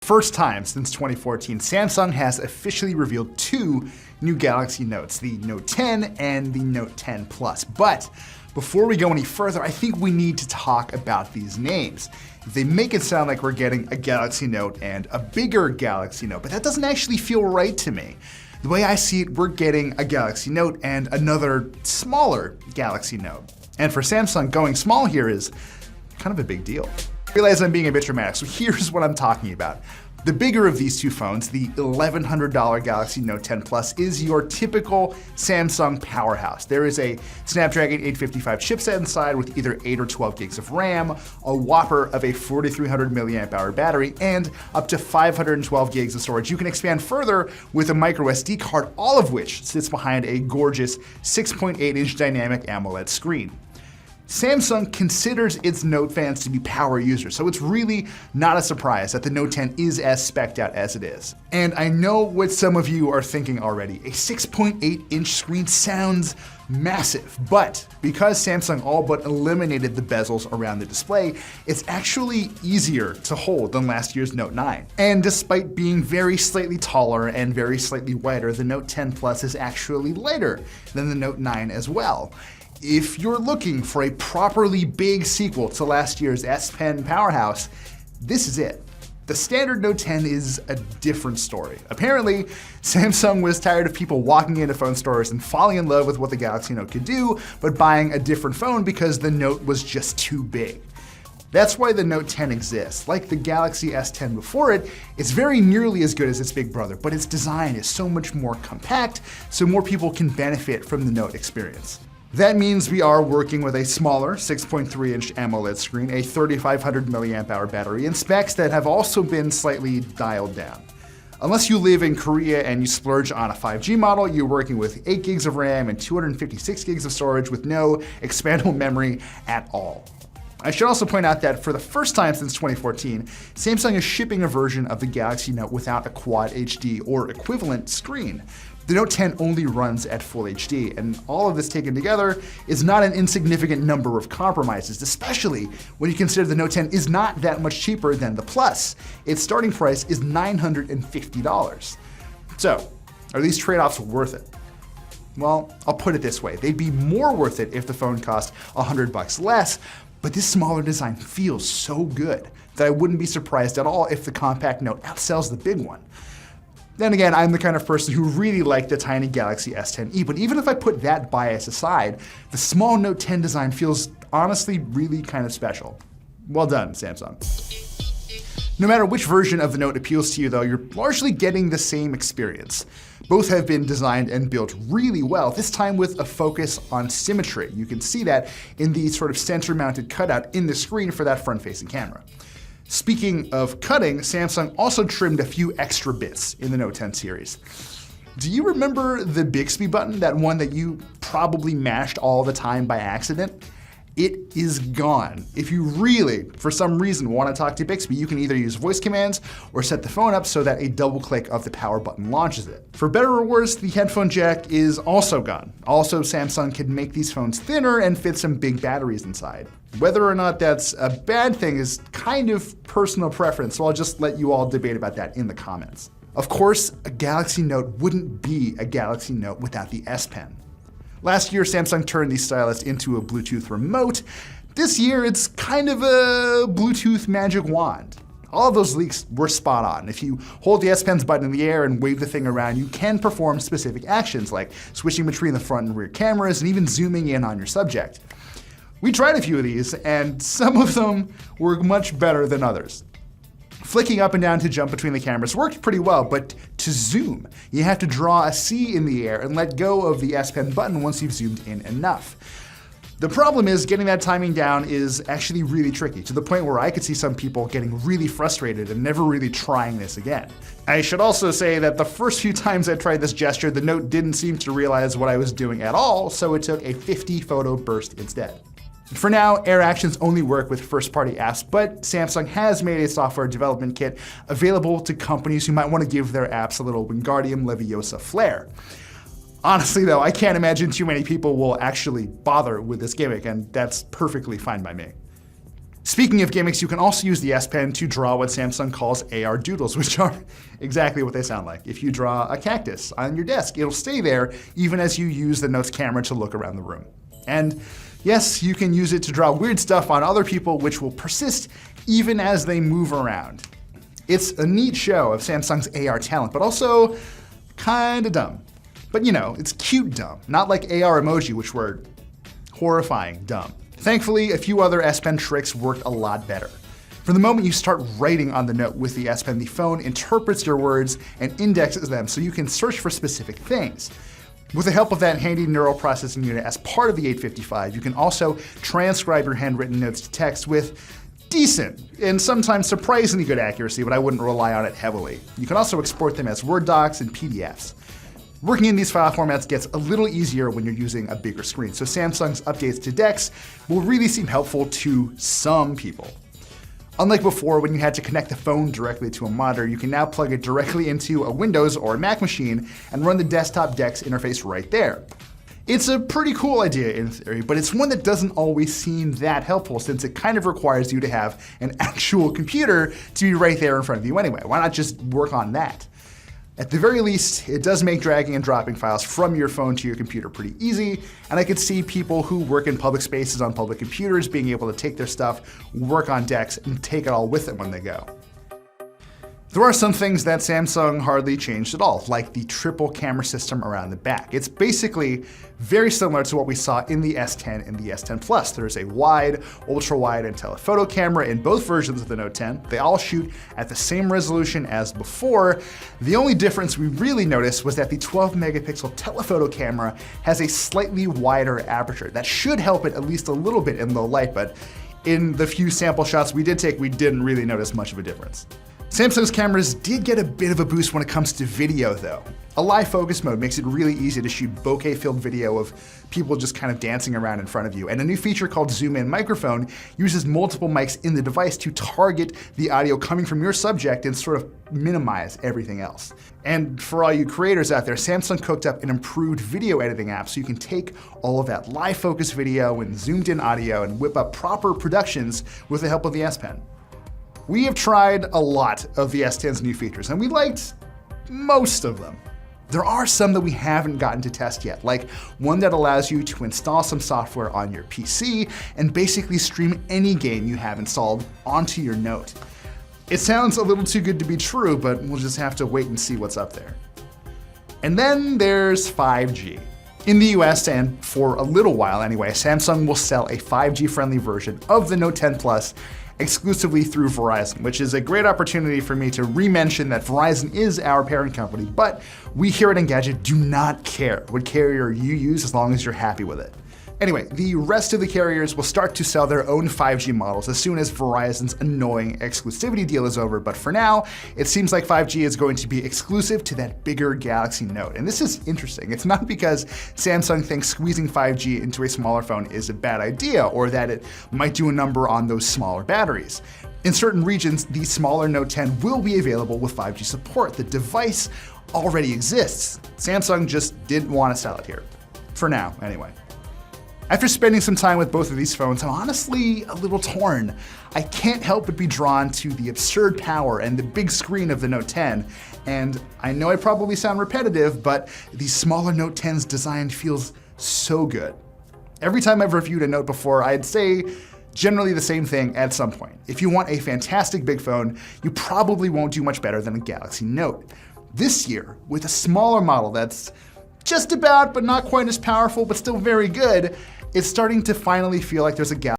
First time since 2014, Samsung has officially revealed two new Galaxy Notes, the Note 10 and the Note 10 Plus. But before we go any further, I think we need to talk about these names. They make it sound like we're getting a Galaxy Note and a bigger Galaxy Note, but that doesn't actually feel right to me. The way I see it, we're getting a Galaxy Note and another smaller Galaxy Note. And for Samsung, going small here is kind of a big deal. I realize I'm being a bit dramatic, so here's what I'm talking about. The bigger of these two phones, the $1,100 Galaxy Note 10 Plus, is your typical Samsung powerhouse. There is a Snapdragon 855 chipset inside with either 8 or 12 gigs of RAM, a whopper of a 4,300 milliamp hour battery, and up to 512 gigs of storage. You can expand further with a micro SD card, all of which sits behind a gorgeous 6.8-inch dynamic AMOLED screen. Samsung considers its Note fans to be power users, so it's really not a surprise that the Note 10 is as spec'd out as it is. And I know what some of you are thinking already. A 6.8-inch screen sounds massive, but because Samsung all but eliminated the bezels around the display, it's actually easier to hold than last year's Note 9. And despite being very slightly taller and very slightly wider, the Note 10 Plus is actually lighter than the Note 9 as well. If you're looking for a properly big sequel to last year's S Pen powerhouse, this is it. The standard Note 10 is a different story. Apparently, Samsung was tired of people walking into phone stores and falling in love with what the Galaxy Note could do, but buying a different phone because the Note was just too big. That's why the Note 10 exists. Like the Galaxy S10 before it, it's very nearly as good as its big brother, but its design is so much more compact, so more people can benefit from the Note experience. That means we are working with a smaller 6.3-inch AMOLED screen, a 3,500 milliamp hour battery, and specs that have also been slightly dialed down. Unless you live in Korea and you splurge on a 5G model, you're working with 8 gigs of RAM and 256 gigs of storage with no expandable memory at all. I should also point out that for the first time since 2014, Samsung is shipping a version of the Galaxy Note without a Quad HD or equivalent screen. The Note 10 only runs at Full HD, and all of this taken together is not an insignificant number of compromises, especially when you consider the Note 10 is not that much cheaper than the Plus. Its starting price is $950. So, are these trade-offs worth it? Well, I'll put it this way. They'd be more worth it if the phone cost $100 less, but this smaller design feels so good that I wouldn't be surprised at all if the compact Note outsells the big one. Then again, I'm the kind of person who really liked the tiny Galaxy S10e, but even if I put that bias aside, the small Note 10 design feels honestly really kind of special. Well done, Samsung. No matter which version of the Note appeals to you though, you're largely getting the same experience. Both have been designed and built really well, this time with a focus on symmetry. You can see that in the sort of center-mounted cutout in the screen for that front-facing camera. Speaking of cutting, Samsung also trimmed a few extra bits in the Note 10 series. Do you remember the Bixby button, that one that you probably mashed all the time by accident? It is gone. If you really, for some reason, want to talk to Bixby, you can either use voice commands or set the phone up so that a double click of the power button launches it. For better or worse, the headphone jack is also gone. Also, Samsung can make these phones thinner and fit some big batteries inside. Whether or not that's a bad thing is kind of personal preference, so I'll just let you all debate about that in the comments. Of course, a Galaxy Note wouldn't be a Galaxy Note without the S Pen. Last year, Samsung turned the stylus into a Bluetooth remote. This year, it's kind of a Bluetooth magic wand. All of those leaks were spot on. If you hold the S Pen's button in the air and wave the thing around, you can perform specific actions like switching between the front and rear cameras and even zooming in on your subject. We tried a few of these, and some of them were much better than others. Flicking up and down to jump between the cameras worked pretty well, but to zoom, you have to draw a C in the air and let go of the S Pen button once you've zoomed in enough. The problem is getting that timing down is actually really tricky, to the point where I could see some people getting really frustrated and never really trying this again. I should also say that the first few times I tried this gesture, the Note didn't seem to realize what I was doing at all, so it took a 50-photo burst instead. For now, Air Actions only work with first-party apps, but Samsung has made a software development kit available to companies who might want to give their apps a little Wingardium Leviosa flair. Honestly though, I can't imagine too many people will actually bother with this gimmick, and that's perfectly fine by me. Speaking of gimmicks, you can also use the S Pen to draw what Samsung calls AR doodles, which are exactly what they sound like. If you draw a cactus on your desk, it'll stay there even as you use the Note's camera to look around the room. And yes, you can use it to draw weird stuff on other people, which will persist even as they move around. It's a neat show of Samsung's AR talent, but also kinda dumb. But you know, it's cute dumb, not like AR emoji, which were horrifying dumb. Thankfully, a few other S Pen tricks worked a lot better. From the moment you start writing on the Note with the S Pen, the phone interprets your words and indexes them so you can search for specific things. With the help of that handy neural processing unit as part of the 855, you can also transcribe your handwritten notes to text with decent and sometimes surprisingly good accuracy, but I wouldn't rely on it heavily. You can also export them as Word docs and PDFs. Working in these file formats gets a little easier when you're using a bigger screen, so Samsung's updates to DeX will really seem helpful to some people. Unlike before, when you had to connect the phone directly to a monitor, you can now plug it directly into a Windows or a Mac machine and run the desktop DeX interface right there. It's a pretty cool idea in theory, but it's one that doesn't always seem that helpful since it kind of requires you to have an actual computer to be right there in front of you anyway. Why not just work on that? At the very least, it does make dragging and dropping files from your phone to your computer pretty easy, and I could see people who work in public spaces on public computers being able to take their stuff, work on DeX, and take it all with them when they go. There are some things that Samsung hardly changed at all, like the triple camera system around the back. It's basically very similar to what we saw in the S10 and the S10 Plus. There's a wide, ultra-wide, and telephoto camera in both versions of the Note 10. They all shoot at the same resolution as before. The only difference we really noticed was that the 12-megapixel telephoto camera has a slightly wider aperture. That should help it at least a little bit in low light, but in the few sample shots we did take, we didn't really notice much of a difference. Samsung's cameras did get a bit of a boost when it comes to video though. A live focus mode makes it really easy to shoot bokeh-filled video of people just kind of dancing around in front of you, and a new feature called Zoom In Microphone uses multiple mics in the device to target the audio coming from your subject and sort of minimize everything else. And for all you creators out there, Samsung cooked up an improved video editing app so you can take all of that live focus video and zoomed in audio and whip up proper productions with the help of the S Pen. We have tried a lot of the S10's new features, and we liked most of them. There are some that we haven't gotten to test yet, like one that allows you to install some software on your PC and basically stream any game you have installed onto your Note. It sounds a little too good to be true, but we'll just have to wait and see what's up there. And then there's 5G. In the US, and for a little while anyway, Samsung will sell a 5G-friendly version of the Note 10 Plus exclusively through Verizon, which is a great opportunity for me to re-mention that Verizon is our parent company, but we here at Engadget do not care what carrier you use as long as you're happy with it. Anyway, the rest of the carriers will start to sell their own 5G models as soon as Verizon's annoying exclusivity deal is over, but for now, it seems like 5G is going to be exclusive to that bigger Galaxy Note. And this is interesting. It's not because Samsung thinks squeezing 5G into a smaller phone is a bad idea or that it might do a number on those smaller batteries. In certain regions, the smaller Note 10 will be available with 5G support. The device already exists. Samsung just didn't want to sell it here. For now, anyway. After spending some time with both of these phones, I'm honestly a little torn. I can't help but be drawn to the absurd power and the big screen of the Note 10, and I know I probably sound repetitive, but the smaller Note 10's design feels so good. Every time I've reviewed a Note before, I'd say generally the same thing at some point. If you want a fantastic big phone, you probably won't do much better than a Galaxy Note. This year, with a smaller model that's just about but not quite as powerful but still very good, it's starting to finally feel like there's a gap